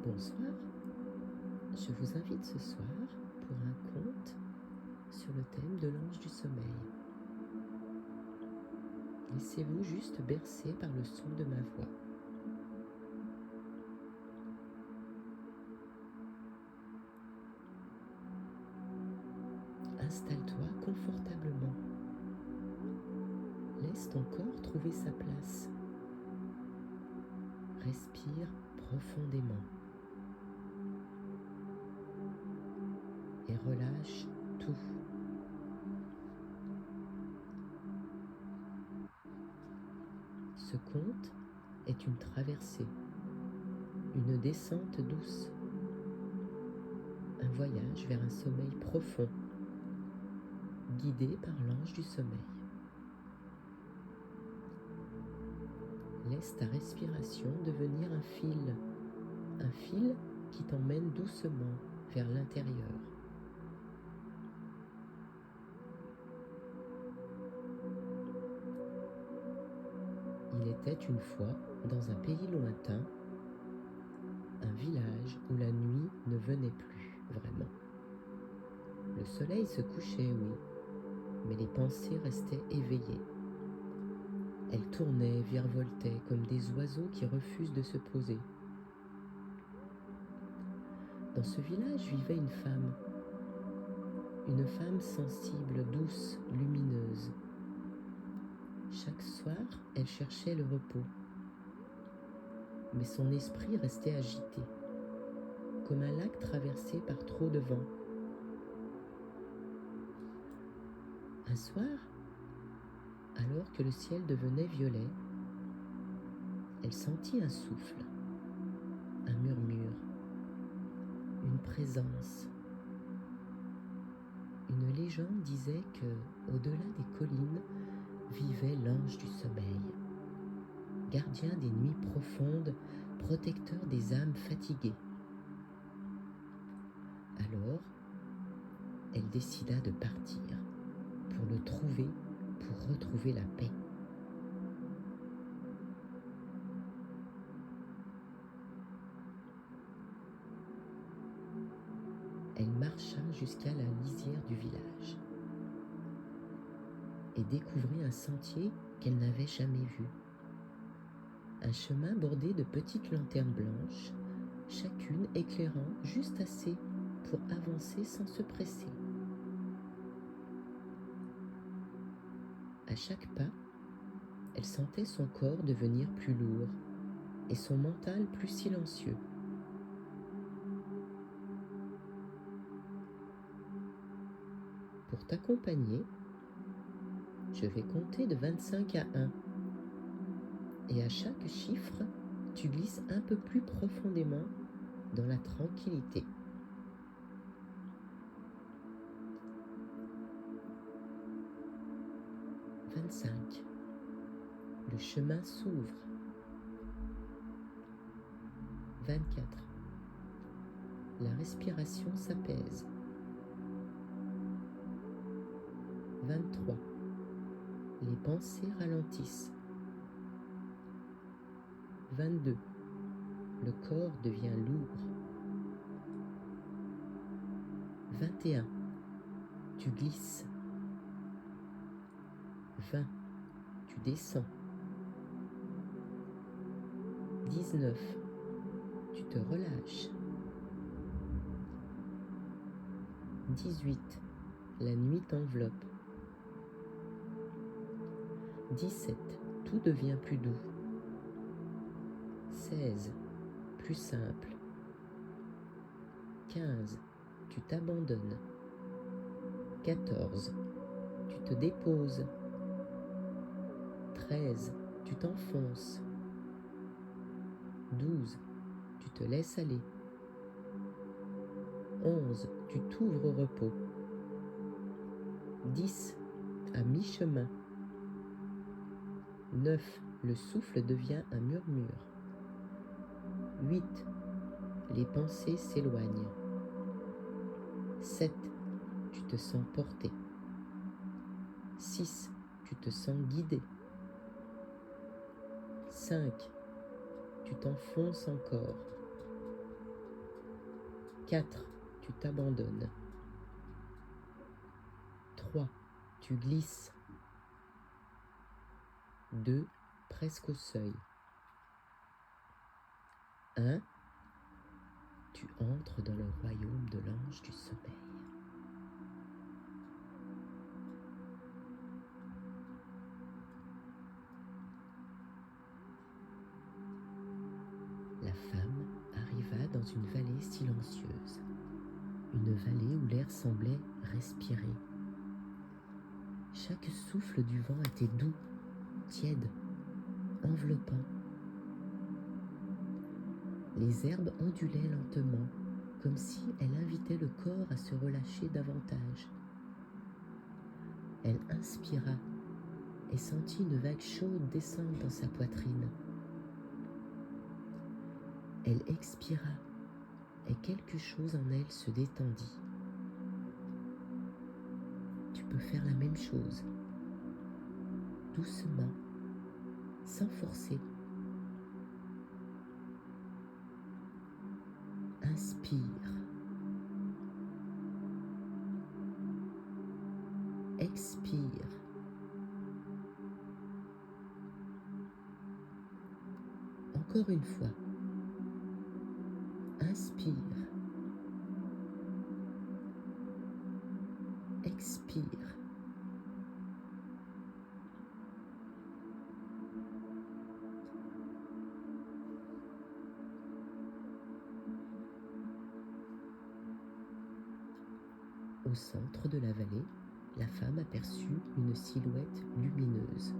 Bonsoir, je vous invite ce soir pour un conte sur le thème de l'ange du sommeil. Laissez-vous juste bercer par le son de ma voix. Installe-toi confortablement. Laisse ton corps trouver sa place. Respire profondément. Et relâche tout. Ce conte est une traversée, une descente douce, un voyage vers un sommeil profond, guidé par l'ange du sommeil. Laisse ta respiration devenir un fil qui t'emmène doucement vers l'intérieur. Il était une fois, dans un pays lointain, un village où la nuit ne venait plus vraiment. Le soleil se couchait, oui, mais les pensées restaient éveillées. Elles tournaient, virevoltaient comme des oiseaux qui refusent de se poser. Dans ce village vivait une femme sensible, douce, lumineuse. Chaque soir, elle cherchait le repos, mais son esprit restait agité, comme un lac traversé par trop de vent. Un soir, alors que le ciel devenait violet, elle sentit un souffle, un murmure, une présence. Une légende disait que, au-delà des collines, vivait l'ange du sommeil, gardien des nuits profondes, protecteur des âmes fatiguées. Alors, elle décida de partir pour le trouver, pour retrouver la paix. Elle marcha jusqu'à la lisière du village et découvrit un sentier qu'elle n'avait jamais vu. Un chemin bordé de petites lanternes blanches, chacune éclairant juste assez pour avancer sans se presser. À chaque pas, elle sentait son corps devenir plus lourd et son mental plus silencieux. Pour t'accompagner, je vais compter de 25 à 1. Et à chaque chiffre, tu glisses un peu plus profondément dans la tranquillité. 25. Le chemin s'ouvre. 24. La respiration s'apaise. 23. Les pensées ralentissent. 22. Le corps devient lourd. 21. Tu glisses. 20. Tu descends. 19. Tu te relâches. 18. La nuit t'enveloppe. 17. Tout devient plus doux. 16. Plus simple. 15. Tu t'abandonnes. 14. Tu te déposes. 13. Tu t'enfonces. 12. Tu te laisses aller. 11. Tu t'ouvres au repos. 10. À mi-chemin. 9. Le souffle devient un murmure. 8. Les pensées s'éloignent. 7. Tu te sens porté. 6. Tu te sens guidé. 5. Tu t'enfonces encore. 4. Tu t'abandonnes. 3. Tu glisses. 2. Presque au seuil. 1. Tu entres dans le royaume de l'ange du sommeil. La femme arriva dans une vallée silencieuse, une vallée où l'air semblait respirer. Chaque souffle du vent était doux, tiède, enveloppant. Les herbes ondulaient lentement, comme si elle invitait le corps à se relâcher davantage. Elle inspira et sentit une vague chaude descendre dans sa poitrine. Elle expira et quelque chose en elle se détendit. Tu peux faire la même chose, doucement, sans forcer. Inspire. Expire. Encore une fois. Inspire. Expire. Au centre de la vallée, la femme aperçut une silhouette lumineuse,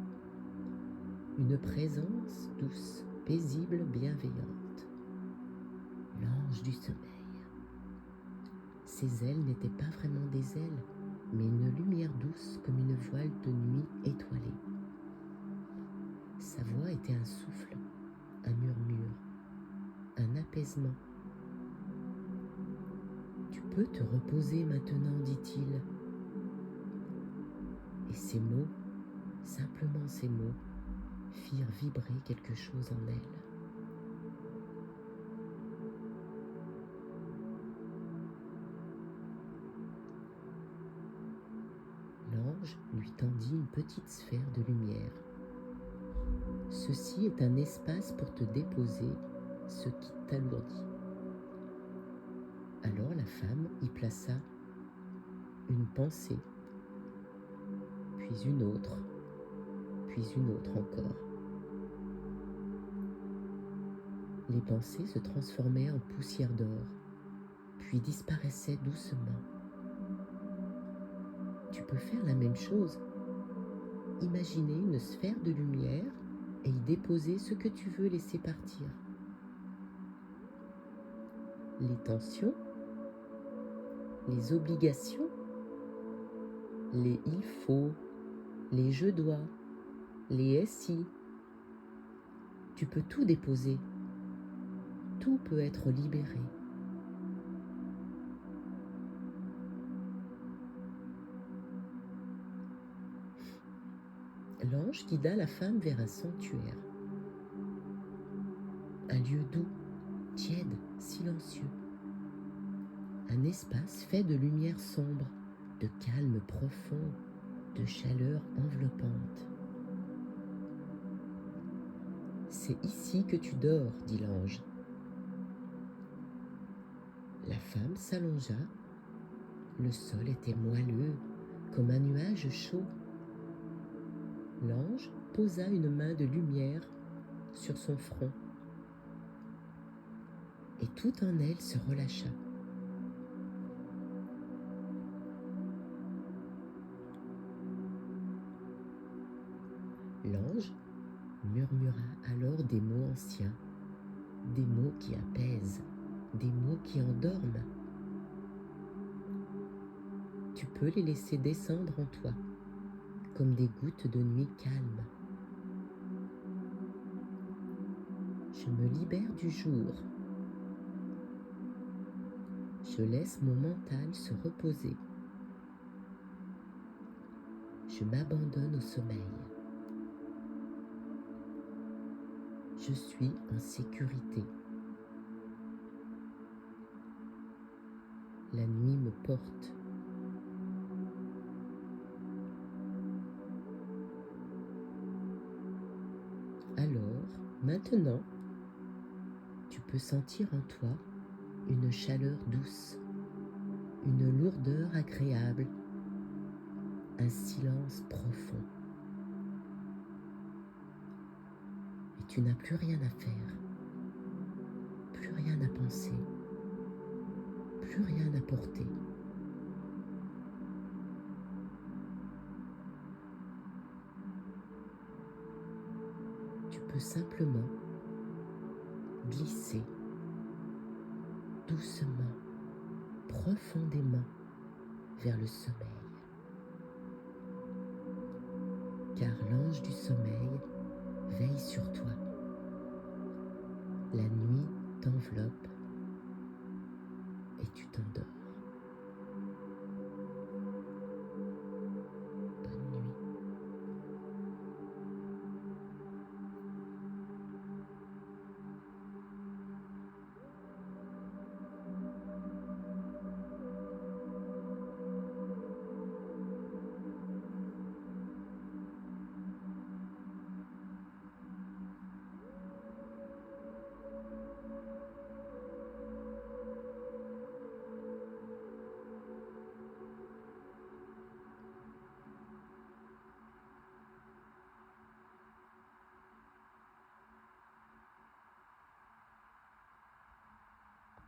une présence douce, paisible, bienveillante. L'ange du sommeil. Ses ailes n'étaient pas vraiment des ailes, mais une lumière douce comme une voile de nuit étoilée. Sa voix était un souffle, un murmure, un apaisement. Tu peux te reposer maintenant, dit-il. Et ces mots, simplement ces mots, firent vibrer quelque chose en elle. L'ange lui tendit une petite sphère de lumière. Ceci est un espace pour te déposer ce qui t'alourdit. Alors la femme y plaça une pensée, puis une autre encore. Les pensées se transformaient en poussière d'or, puis disparaissaient doucement. Tu peux faire la même chose. Imaginer une sphère de lumière et y déposer ce que tu veux laisser partir. Les tensions, les obligations, les il faut, les je dois, les si. Tu peux tout déposer. Tout peut être libéré. L'ange guida la femme vers un sanctuaire. Un lieu doux, tiède, silencieux. Un espace fait de lumière sombre, de calme profond, de chaleur enveloppante. C'est ici que tu dors, dit l'ange. La femme s'allongea. Le sol était moelleux, comme un nuage chaud. L'ange posa une main de lumière sur son front. Et tout en elle se relâcha. L'ange murmura alors des mots anciens, des mots qui apaisent, des mots qui endorment. Tu peux les laisser descendre en toi, comme des gouttes de nuit calme. Je me libère du jour. Je laisse mon mental se reposer. Je m'abandonne au sommeil. Je suis en sécurité. La nuit me porte. Alors, maintenant, tu peux sentir en toi une chaleur douce, une lourdeur agréable, un silence profond. Et tu n'as plus rien à faire, plus rien à penser, plus rien à porter. Tu peux simplement glisser doucement, profondément vers le sommeil. Car l'ange du sommeil veille sur toi. La nuit t'enveloppe et tu t'endors.